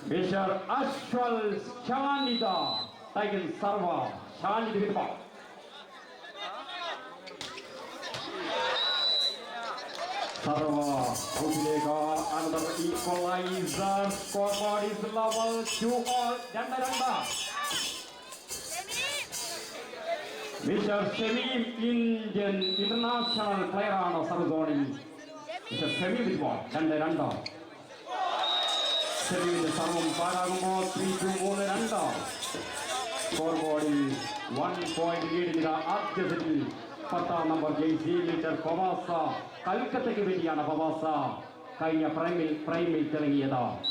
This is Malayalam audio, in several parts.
Mr. Ashwal Shanida taken Sarva Shanida with the ball. Sarva Udilega another equalizer. Scoreboard is level 2-all. Danda. Mr. Shamim Indian international player on Sarzoni. Mr. Shamim with the ball. Danda. Shamim the Sarvam Paragumo 3-2-1. Scoreboard is 1 point lead in the adjacent. Pata number JC Mr. Pavasa. Calcutta Vidiana Pavasa. Kaya primary telling you that.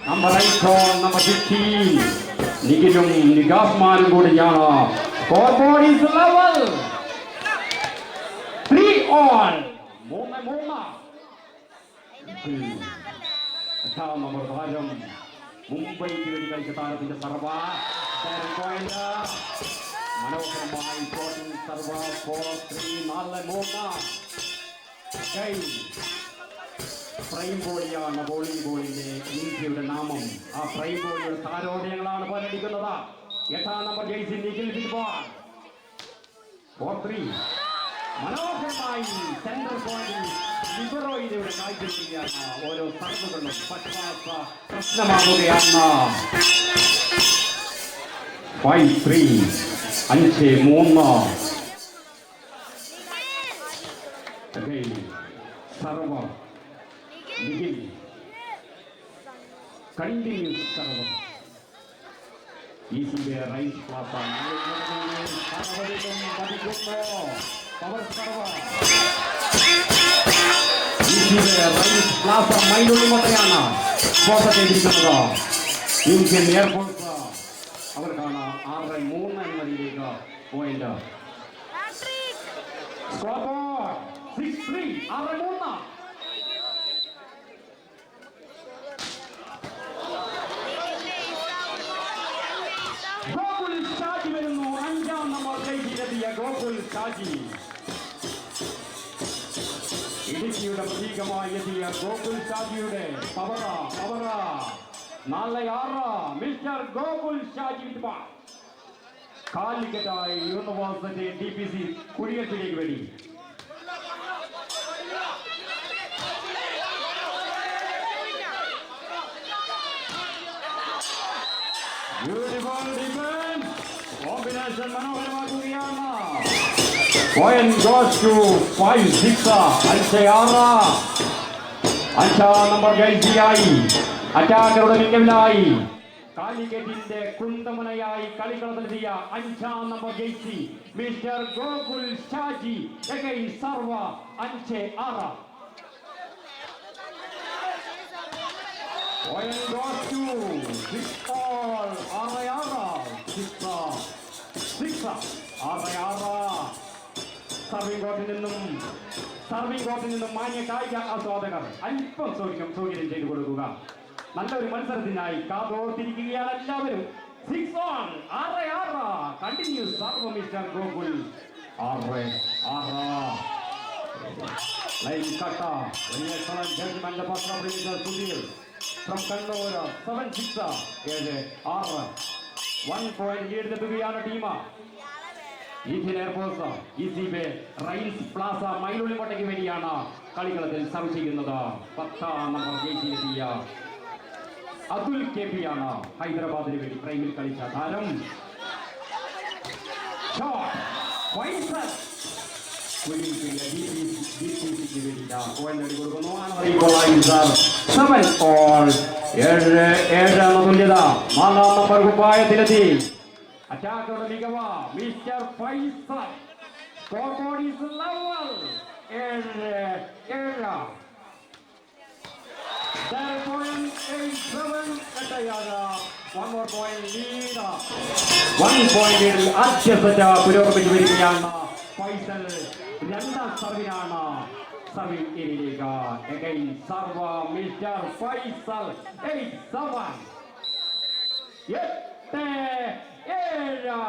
Number 8, number 15. Nigilum Nigasman Gudiyana. Scoreboard is level. 3-all. Mona. Attack number 5. Mumbai Medical Qatar with the Sarva. Third point. Manokarma important Sarva 4-3. Nalla Mona. Okay. Prime bowling bowling Indian Namam. A prime bowler Taro Delan Paradicola. Yeta number JC Nigel with the ball. 4-3. Manokarma center point. Libero in the Nigeria. Oil Sarvan Pachasa. Namabudiana. 5-3. Anche Mona. Again. Sarva. Nigel. Continues Sarva. Easy there, right Plaza. Power Sarva. Easy there, right Plaza. Mindoli Matayana. Posa Kedikana. Indian Air Force. Avarkana. R. Moon and Mariga. Point. Scoreboard. 6-3. R. Moon. Gokul Shaji. Idikiyude prateekamaayethiya Gokul Shajiyude Pavara Nalayara Mr. Gokul Shaji with the ball. Calicut University DPC Kuriyathilikku vendi. Beautiful defense. Combination Manohar Gudiyana. Point goes to 5-6. Anchayara. Ancha number JCI. Attacker Vingavilai. Kaliketinde Kundamanayai Kalikalathiya. Ancha number JC. Mr. Gokul Shaji. Again Sarva Anchayara. Point goes to 6-all. Arayara. 6 Arayara. Serving court in the Mania Kaya Aswadagar. I'm so in Jaguga. Nanda Mansarinai, Kabo, Tikia, 6-on. Arayara. Continues Sarva Mr. Gokul. Ara. Like Kata. When you have judgment, the Pastor Minister Sudhir. From Kandora, 7-6. Ara. 1 point lead the Bibiana Tima. Indian Air Force, Easy Bay, Rains Plaza, Mailoli Mataki Mediana, Kalikalatil Samsi in the Pata number JCA. Atul Kepiana, Hyderabad primary Kalika Taram. Shot, point set. Winning to the DPC when the equalizer 7-all. Era Nodulida, Mana number Gupaya Tilati. Attacker Ligawa, Mr. Faisal. Scoreboard is level. Era. 7.87 Atayara. 1 more point lead. 1 point lead. Adjusted Purokapiti Faisal. Randa Sarvinana. serving area against server Mr. Faisal 8-7. Yette era.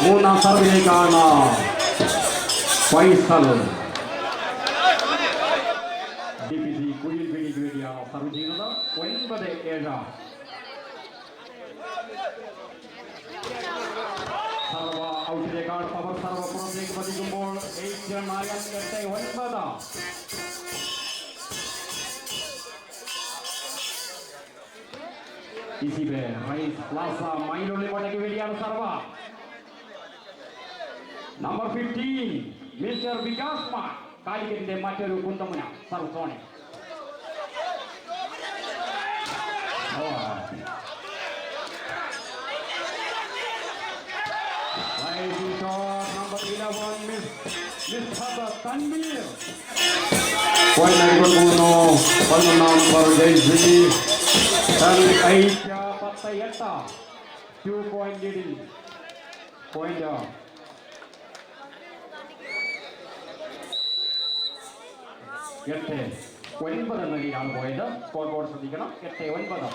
മൂന്നാം സർവിലേക്കാണ് ഫൈസൽ. DPC കുഴിൽപിടിക്ക് വേണ്ടിയാണ് സർവ് ചെയ്യുന്നത്. 9-7. സർവ ഔട്ടിലേക്കാണ്. പവർ സർവ പുറത്തേക്ക് പതിക്കുമ്പോൾ 8-9. റൈസ് പ്ലാസ മൈനുള്ളിൽ കൊണ്ടയ്ക്ക് വേണ്ടിയാണ് സർവ. നമ്പർ 15 മിസ്റ്റർ വികാസ് മാൻ കാലിക്കറ്റിന്റെ മറ്റൊരു കുന്തമുന സർവ് സോണി. Number 11 mister Tanveer. 11 number Jayshree 10-8. 2 point leading. Point down. 8-9 എന്ന രീതിയിലാണ് പോയത്. സ്കോർ ബോർഡ് ശ്രദ്ധിക്കണം. 8-9.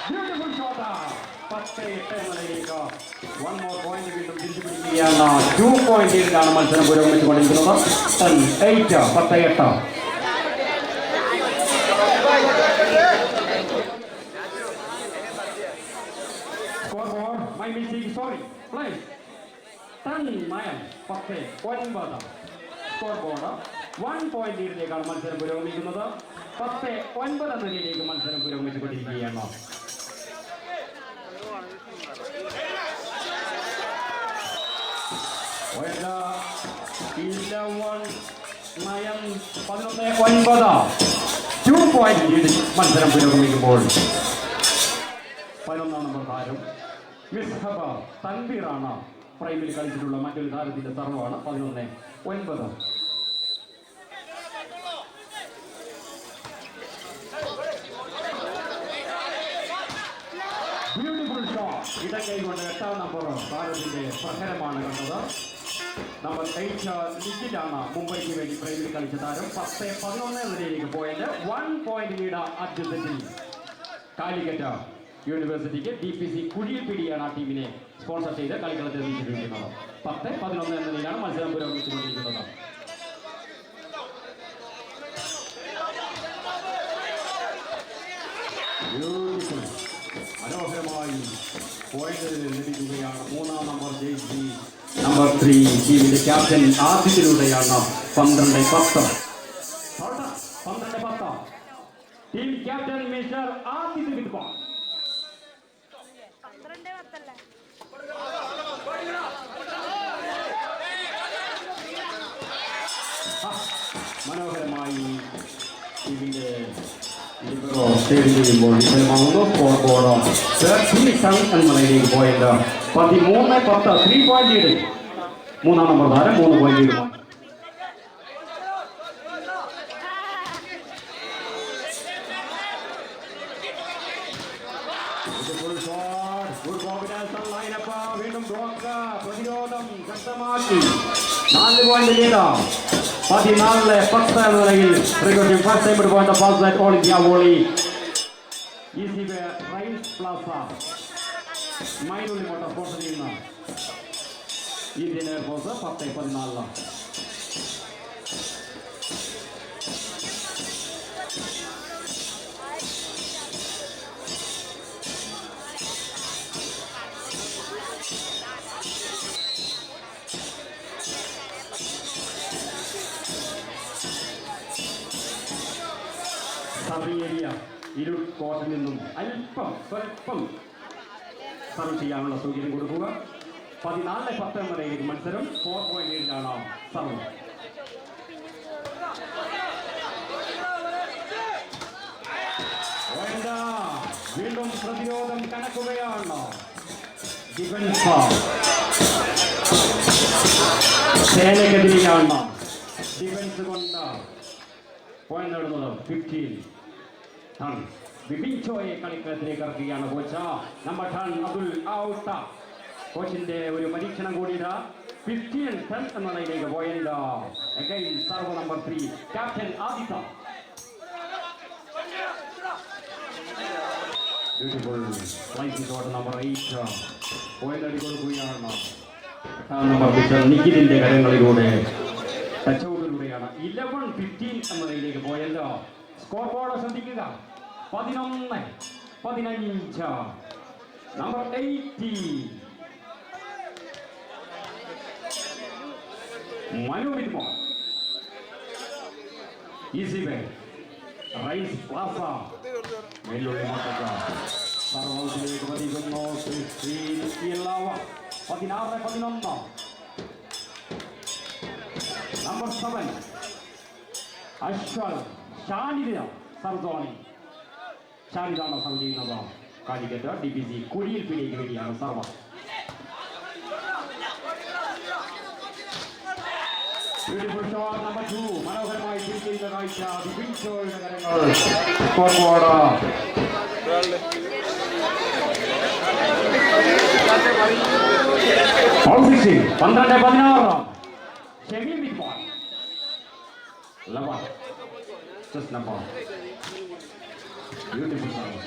Beautiful shot. 10-8 എന്ന രീതിയിലേക്ക് 1 more point വീണ്ടും തിരിച്ചു പിടിക്കുകയാണ്. 2 point ലീഡിലാണ് മത്സരം പുരോഗമിച്ചുകൊണ്ടിരിക്കുന്നത്. 10-8. 10-8. Sorry, play. 10-9. 10-9. Scoreboard 1 point ലീഡിലേക്കാണ് മത്സരം പുരോഗമിക്കുന്നത്. 10-9 എന്ന രീതിയിലേക്ക് മത്സരം പുരോഗമിച്ചുകൊണ്ടിരിക്കുകയാണ്. Two point ലീഡിൽ മത്സരം പുരോഗമിക്കുമ്പോൾ 11 നമ്പർ താരം മിസ്ഹബ തൻവീറാണ് പ്രൈമിൽ കളിച്ചിട്ടുള്ള മറ്റൊരു താരത്തിന്റെ സർവാണ്. 11-9. Beautiful shot. ഇടക്കൈ കൊണ്ട് 8ാം നമ്പർ താരത്തിന്റെ പ്രഹരമാണ് കണ്ടത്. നമ്പർ 8 ലിജിലാണ് മുംബൈക്ക് വേണ്ടി പ്രൈമിൽ കളിച്ച താരം. 10-11 എന്ന രീതിയിലേക്ക് പോയിന്റ്. 1 point ലീഡ് അഡ്ജസ്റ്റന്റിൽ കാലിക്കറ്റ് യൂണിവേഴ്സിറ്റിക്ക്. DPC കുഴിൽപിടിയാണ് ആ ടീമിനെ സ്പോൺസർ ചെയ്ത് കളിക്കളത്തിൽ എത്തിച്ചിരിക്കുന്നത്. 10-11 എന്ന നിലയിലാണ് മത്സരം പുരോഗമിച്ചുകൊണ്ടിരിക്കുന്നത്. മനോഹരമായി പോയിന്റ് ലഭിക്കുകയാണ്. 3ാം നമ്പർ ജയ്ശ്രീ. നമ്പർ 3 ടീമിന്റെ ക്യാപ്റ്റൻ ആദ്യത്തിലൂടെയാണ്. 12-10. 12-10. ടീം ക്യാപ്റ്റൻ മിസ്റ്റർ ആദിത്യ വിദ്വാൻ. മനോഹരമായി ടീമിന്റെ ചെയ്യുമ്പോൾ വിഫലമാകുന്നു. സ്കോർ ബോർഡ് 37 എന്ന നിലയിലേക്ക് പോയിന്റ്. 13-10. 3 point lead. 3ാം നമ്പർ താരം 3 point ലീഡ്. വീണ്ടും പ്രതിരോധം ശക്തമാക്കി 4 point ലീഡ്. 14-10 എന്ന നിലയിൽ recording first time point pass at all India volley. Rice plaza മൈനുള്ളി കോട്ട സ്പോൺസർ ചെയ്യുന്ന ഇന്ത്യൻ എയർഫോഴ്സ്. 10-14. ഏരിയ ഇരു കോർട്ടിൽ നിന്നും സ്വല്പം സർവ് ചെയ്യാനുള്ള സൗകര്യം കൊടുക്കുക. 14-10 വരെയും മത്സരം. 4 point ലീഡിലാണ് സർവ്. വീണ്ടും പ്രതിരോധം കണക്കുകയാണ്. ഡിഫൻസ് സേനക്കെതിരെയാണ് ഡിഫൻസ് കൊണ്ട് പോയിന്റ് നേടുന്നത് 15 ബിബിൻചോയെ കളിക്കളത്തിലേക്ക് ഇറക്കുകയാണ് കോച്ച്. നമ്പർ 10 അബ്ദുൽ ഔട്ട. കോച്ചിന്റെ ഒരു പരീക്ഷണം കൂടി 15-10 എന്ന നിലയിലേക്ക് point. Again serve number 3 captain Aditya. Beautiful flight shot number 8 point അടി കൊടുക്കുകയാണ്. നമ്പർ നിഖിലിന്റെ കരങ്ങളിലൂടെ ടച്ചൗട്ടിലൂടെയാണ് 11-15 എന്ന നിലയിലേക്ക് പോയിന്റ്. സ്കോർ ബോർഡ് ശ്രദ്ധിക്കുക. 11-15 നമ്പർ 80 മനു വിദ്മോ. ഈസി ബേ റൈസ് പ്ലാസ വെല്ലുള്ളി മാറ്റക്ക സർവത്തിലേക്ക് പതിക്കുന്നു. 16-11 നമ്പർ 7 അശ്വൽ ഷാനിദ സർജോണി. ഷാനിദാണ് സർവ് ചെയ്യുന്നത്. കാലിക്കറ്റ് DPC കുഴിയിൽ പിടിക്ക് വേണ്ടിയാണ് സർവ. ബ്യൂട്ടിഫുൾ ഷോട്ട് നമ്പർ 2 മനോഹരമായി തിരിച്ചുള്ള കാഴ്ച. ബിബിൻചോയുടെ കരങ്ങൾ. സ്കോർ ബോർഡ് 12-16 ഷെമി ബിറ്റ്ബോൾ 11 just number beautiful serve.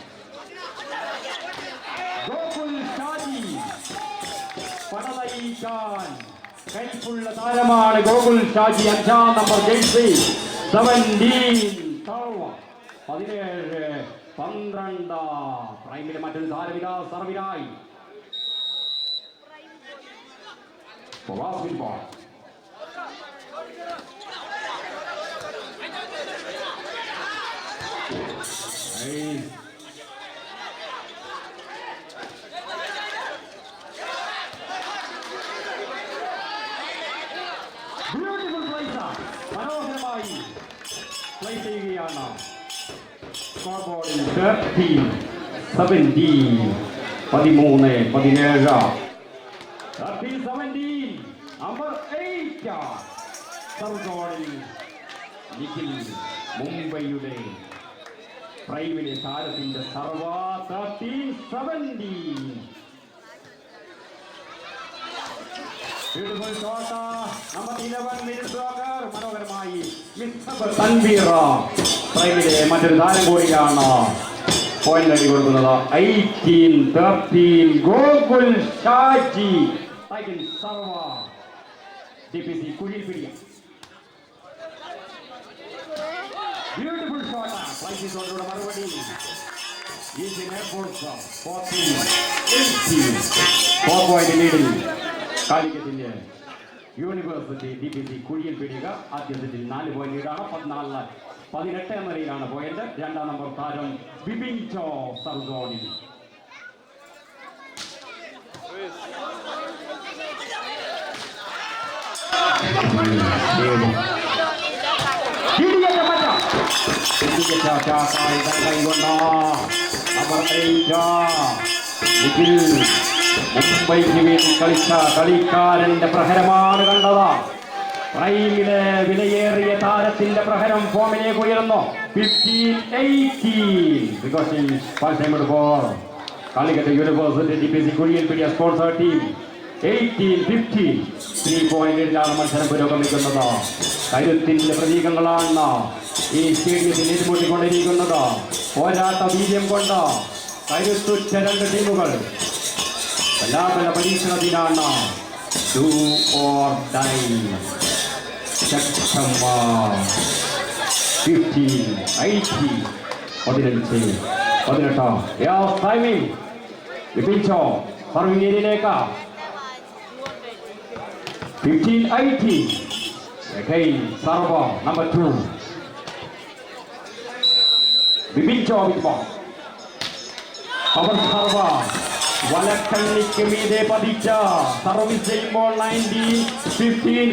Gokul Shaji പടനയിക്കാൻ കൈപ്പുള്ള താരമാണ് ഗോകുൽ ഷാജി. 5-ാം നമ്പർ ജേഴ്സി 17-12 പ്രൈമിലെ മറ്റൊരു താരമിത സർവിനായി ബാസ്കറ്റ്ബോൾ. ബ്യൂട്ടിഫുൾ പ്ലേസ് മനോഹരമായി പ്ലേ ചെയ്യുകയാണ്. സ്കോർ ബോർഡിൽ 13-17 നമ്പർ 8 സർജോണിൽ നിഖിൽ മുംബൈയുടെ പ്രൈമിലെ താരത്തിന്റെ സർവ 13-17 beautiful shot number 11 middle blocker മനോഹരമായി തൻവീർ പ്രൈമിലെ മറ്റൊരു താരം കൂടിയാണ് പോയിന്റ് അടി കൊടുക്കുന്നത്. 18-13 ഗോകുൽ ഷാജി സർവ DPC കുഴിയിൽ പിടിയ. ബ്യൂട്ടിഫുൾ ഷോട്ട് ഫ്ലൈറ്റ് ഷോട്ടിലൂടെ മറുപടി. ഈസി എയർപോർട്സ് 14-18 4 പോയിന്റ് ലീഡിൽ കാലിക്കറ്റിന്റെ യൂണിവേഴ്സിറ്റി DPC കുഴിയിൽ പിടിക. ആദ്യ സെറ്റിൽ 4 പോയിന്റ് ലീഡാണ്. 14-18 എന്ന നിലയിലാണ് പോയിന്റ്. 2-ാം നമ്പർ താരം ബിബിൻചോ സർജോണി. മുംബൈക്ക് വേണ്ടി കളിച്ച കളിക്കാരന്റെ പ്രഹരമാണ് കണ്ടത്. പ്രൈമിലെ വിലയേറിയ താരത്തിന്റെ പ്രഹരം ഫോമിലേക്ക് ഉയർന്നു. 15-18 കാലിക്കറ്റ് യൂണിവേഴ്സിറ്റി DPC കുഴിയിൽ പിടിയ സ്പോൺസർ ടീം 18-15 3 പോയിന്റിലാണ് മത്സരം പുരോഗമിക്കുന്നത്. കരുത്തിന്റെ പ്രതീകങ്ങളാണ് ഈ സ്റ്റേഡിയത്തിൽ ഏറ്റുമുട്ടിക്കൊണ്ടിരിക്കുന്നത്. പോരാട്ട വീര്യം കൊണ്ട് കരുത്തുറ്റ 2 ടീമുകൾ വല്ലാത്ത പരീക്ഷണത്തിലാണ്. Do or die. 15-18 വിപിൻചോ സർവിംഗ് ഏരിയയിലേക്ക്. 15-18 again serve number 2 വിപിൻചോ with ball. അവർ സർവ് വലക്കണ്ണിക്ക് മീതെ പതിച്ച സർവീസ് ചെയ്യുമ്പോൾ 19-15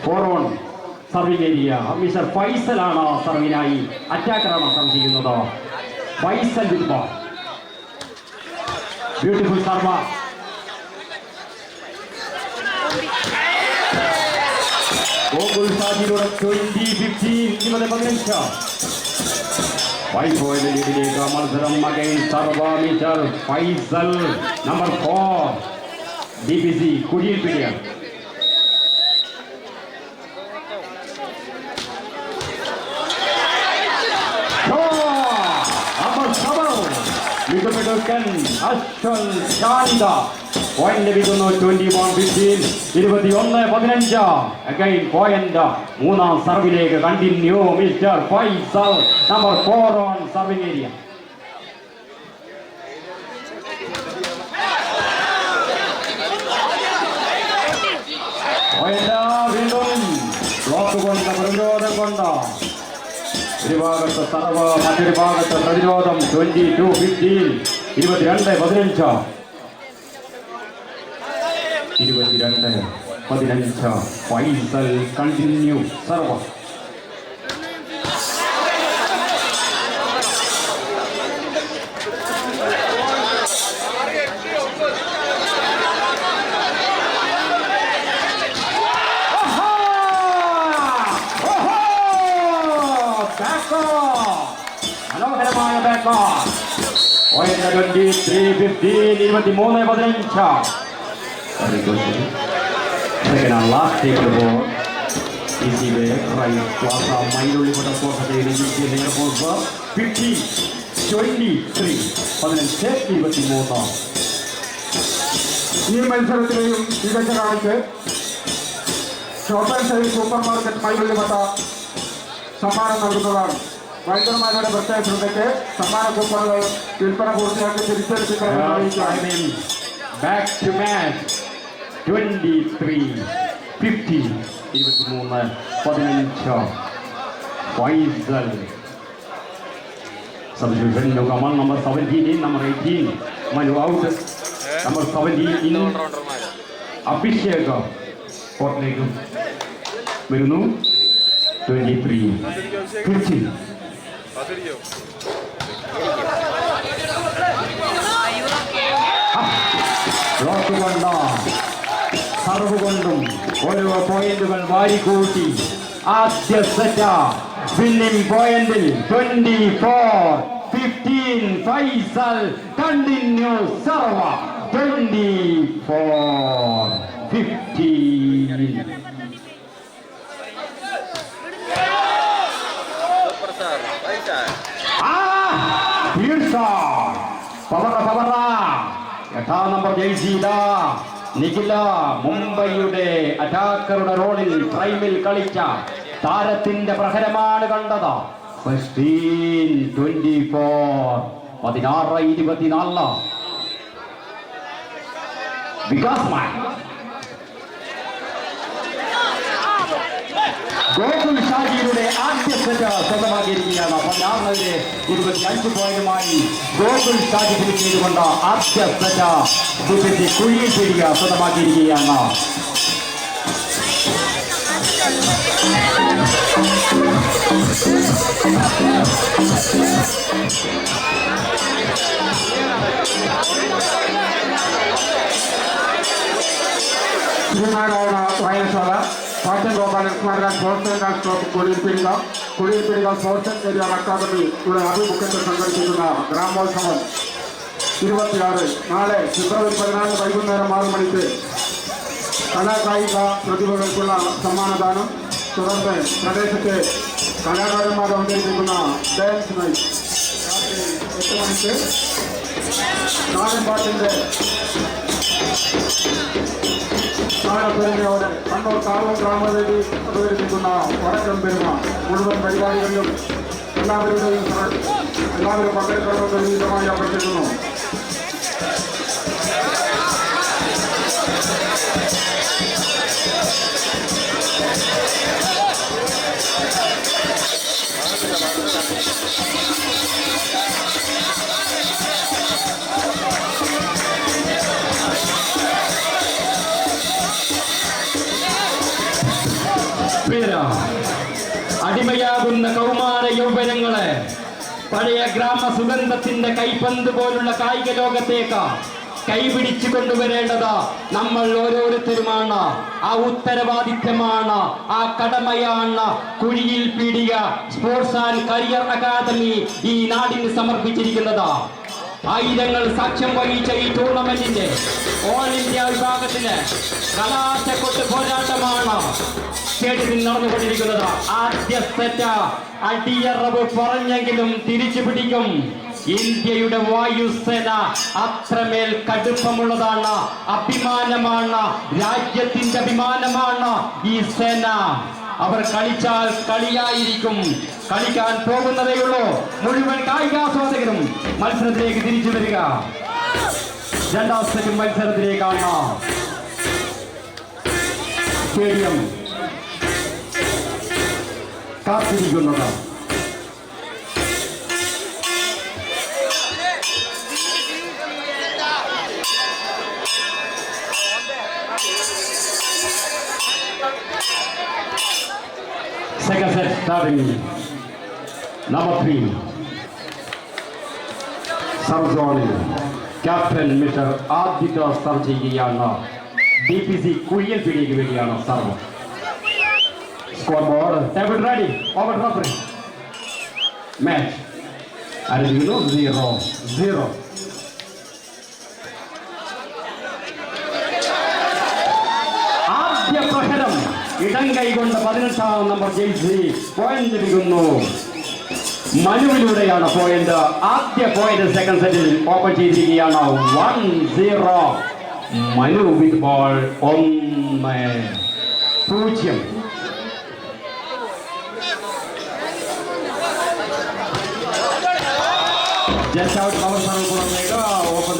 4 on സർവിംഗ് ഏരിയ. മിസ്റ്റർ ഫൈസലാണ് സർവിനായി. അറ്റാക്കറാണ് സർവ് ചെയ്യുന്നത്. Faisal with ball. Beautiful Sarva. Gokul Sajiയുടെ 20-15 5 point leading മത്സരം against Sarva meter Faisal number 4 DPC കുഴിയിൽപിടിയ മികവിടുക്കൻ അശ്വൽ ശാന്ത പോയിന്റ് ലഭിക്കുന്നു 21-15 അഗൈൻ പോയിന്റ് മൂന്നാം സർവിലേക്ക് continue mister Faisal number 4 on serving area വീണ്ടും ബ്ലോക്ക് കൊണ്ട് പ്രതിരോധം കൊണ്ട് ഒരു ഭാഗത്ത് സർവ് മറ്റൊരു ഭാഗത്ത് പ്രതിരോധം 22-15 ഫൈസൽ കണ്ടിന്യൂ സർവ് മനോഹരമായ back 23-15 Very good. Second and last take the ball. Easy way, right. Plaza, Mairuli, but of course, they need to get in the ball. 15-23. 15-23. ഈ മത്സരത്തിലെയും മികച്ച കാണിച്ച് shop and size super market മൈലുള്ളി പട്ട സമ്മാനം നൽകുന്നതാണ്. വൈദ്യന്മാരുടെ പ്രത്യേക ശ്രദ്ധയ്ക്ക് സമ്മാന കൂപ്പണുകൾ വിൽപ്പന പൂർത്തിയാക്കി തിരിച്ചെടുപ്പിക്കണം. Back to match 23-15 Faisal substitution no Kamal number 17 in number 18 Manu out number 17 in Abhishek court leg Mirunu 23-15 block കൊണ്ടോ സർവ് കൊണ്ടും ഓരോ പോയിന്റുകൾ വാരിക്കൂട്ടി ആദ്യ സെറ്റ് വിന്നിംഗ് പോയിന്റിൽ 24-15 ഫൈസൽ കണ്ടിന്യൂ സർവ 24-15 പവറ എട്ടാം നമ്പർ ജയ്സീല നിഖില മുംബൈയുടെ അറ്റാക്കറുടെ റോളിൽ പ്രൈമിൽ കളിച്ച താരത്തിന്റെ പ്രഹരമാണ് കണ്ടത് 16-24 വികാസ് മാൻ ഗോകുൽ ഷാജിയുടെ ആദ്യ സെറ്റ് സ്വന്തമാക്കിയിരിക്കുകയാണ്. 16-25 പോയിന്റുമായി ഗോകുൽ ഷാജി ഫിനിഷ് ചെയ്തുകൊണ്ട് ആദ്യ സെറ്റ് കുഴിയിൽ പിടിക സ്വന്തമാക്കിയിരിക്കുകയാണ്. ശ്രീനാരായണ വായനശാല പാട്ടൻ ഗോപാലൻ സ്മാരക സ്പോർട്സ് ആൻഡ് സ്റ്റോപ്പ് കുടിയിൽപ്പിടിക സ്പോർട്സ് ഏരിയ അക്കാദമിയുടെ ആഭിമുഖ്യത്തിൽ സംഘടിപ്പിക്കുന്ന ഗ്രാമോത്സവം 26 നാളെ ഫെബ്രുവരി 14 വൈകുന്നേരം 6 മണിക്ക് കലാകായിക പ്രതിഭകൾക്കുള്ള സമ്മാനദാനം, തുടർന്ന് പ്രദേശത്തെ കലാകാരന്മാർ അവതരിപ്പിക്കുന്ന ഡാൻസ് നൈറ്റ് രാത്രി 8 മണിക്ക് നാടൻ പാട്ടിൻ്റെ താരപരിമയോടെ കണ്ണൂർ താഴം ഗ്രാമവേദി അവതരിപ്പിക്കുന്ന വടക്കം പെരുമ മുഴുവൻ പരിപാടികളിലും എല്ലാവരും പങ്കെടുക്കണമെന്ന് വിനീതമായി അഭ്യർത്ഥിക്കുന്നു. അടിമയാകുന്ന കൗമാര യൗവനങ്ങളെ പഴയ ഗ്രാമ സുഗന്ധത്തിന്റെ കൈപ്പന്ത് പോലുള്ള കായിക ലോകത്തേക്ക് കൈപിടിച്ചു കൊണ്ടുവരേണ്ടത് നമ്മൾ ഓരോരുത്തരുമാണ്. ആ ഉത്തരവാദിത്വമാണ്, ആ കടമയാണ് കുഴിയിൽ പീടിക സ്പോർട്സ് ആൻഡ് കരിയർ അക്കാദമി ഈ നാടിന് സമർപ്പിച്ചിരിക്കുന്നത്. ആയിരങ്ങൾ സാക്ഷ്യം വഹിച്ച ഈ ടൂർണമെന്റിന്റെ ഓൾ ഇന്ത്യ വിഭാഗത്തിന് കലാശക്കൊട്ട് പോരാട്ടമാണ് സ്റ്റേഡിയത്തിൽ നടന്നുകൊണ്ടിരിക്കുന്നത്. ആദ്യ സെറ്റ് അടിയറവ് പറഞ്ഞെങ്കിലും തിരിച്ചു പിടിക്കും. ഇന്ത്യയുടെ വായുസേന അത്രമേൽ കടുപ്പമുള്ളതാണ്, അഭിമാനമാണ്, രാജ്യത്തിന്റെ അഭിമാനമാണ് ഈ സേന. അവർ കളിച്ചാൽ കളിയായിരിക്കും. കളിക്കാൻ പോകുന്നതേയുള്ളൂ. മുഴുവൻ കായികാസ്വാദകരും മത്സരത്തിലേക്ക് തിരിച്ചു വരിക. രണ്ടാം സെറ്റ് മത്സരത്തിലേക്കാണ് സ്റ്റേഡിയം കാത്തിരിക്കുന്നത്. Second set starting. Number 3. Serve zone. Captain Mr. Aditya serve ചെയ്യുകയാണ്. DPC കുഴിയൽ പിടിക്ക് വേണ്ടിയാണ് serve. Scoreboard. Table ready. Over referee. Match. അറിയുന്നു 0-0. ആദ്യ പ്രഹരം ഇടം കൈകൊണ്ട് 18ാം നമ്പർ ജെയ്സി പോയിന്റ് ലഭിക്കുന്നു. മനുവിലൂടെയാണ് പോയിന്റ്. ആദ്യ പോയിന്റ് സെക്കൻഡ് സെറ്റിൽ ഓപ്പൺ ചെയ്തിരിക്കുകയാണ്. 1-0 മനു വിത്ത് ball. 1-0. Just out power serve പുറത്തേക്ക് ഓപ്പൺ